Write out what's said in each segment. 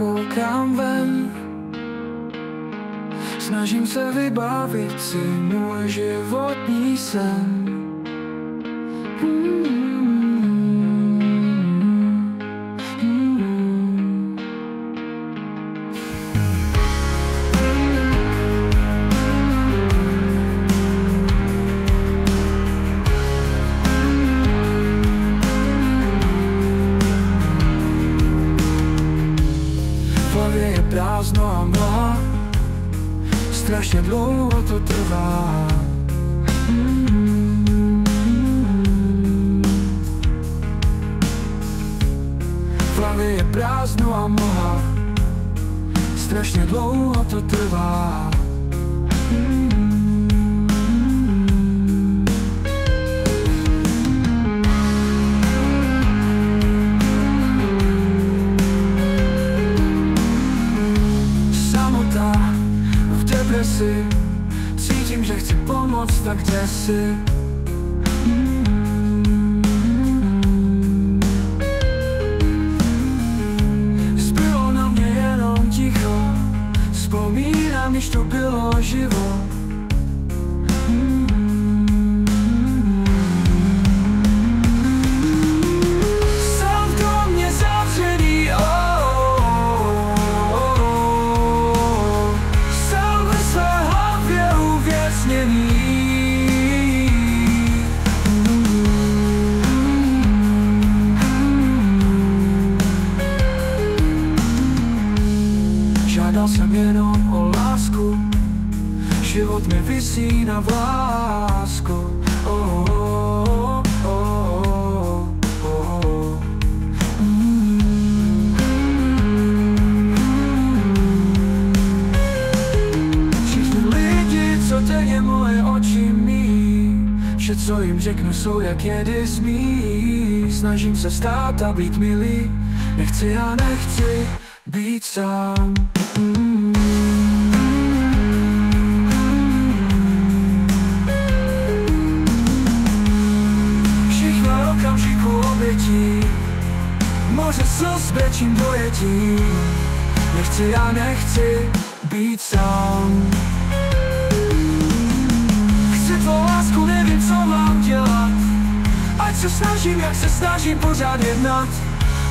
koukám ven, snažím se vybavit si můj životní sen. V hlavě je prázdno a mlha, strašně dlouho to trvá. V hlavě je prázdno a mlha, strašně dlouho to trvá. Samota v depresi, cítím, že chci pomoct, tak kde jsi? Zbylo na mě jenom ticho, vzpomínám, když to bylo živo. Sám v domě zavřený, sám ve své hlavě uvězněný. Žádal jsem jenom o lásku, život mi visí na vlásku. Všichni lidi, co denně moje oči míjí, vše, co jim řeknu, jsou jak jedy zmí. Snažím se stát a být milý, nechci a nechci být sám. Všechno okamžiku obětí, moře slz brečím dojetí. Nechci a nechci být sám. Chci tvou lásku, nevím, co mám dělat. Ať se snažím, jak se snažím pořád jednat,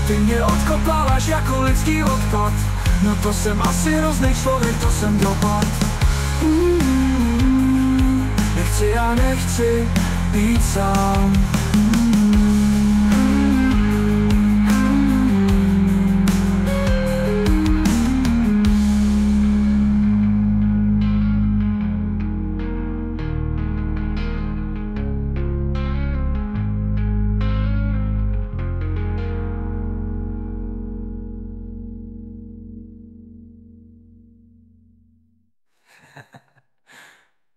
ty mě odkopáváš jako lidský odpad. No to jsem asi hrozný člověk, to jsem dopad. Nechci a nechci být sám.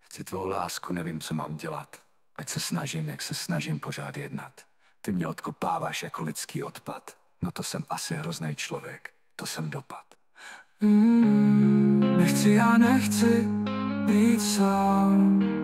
Chci tvou lásku, nevím, co mám dělat. Ať se snažím, jak se snažím pořád jednat. Ty mě odkopáváš jako lidský odpad. No to jsem asi hrozný člověk, to jsem dopad. Nechci a nechci být sám.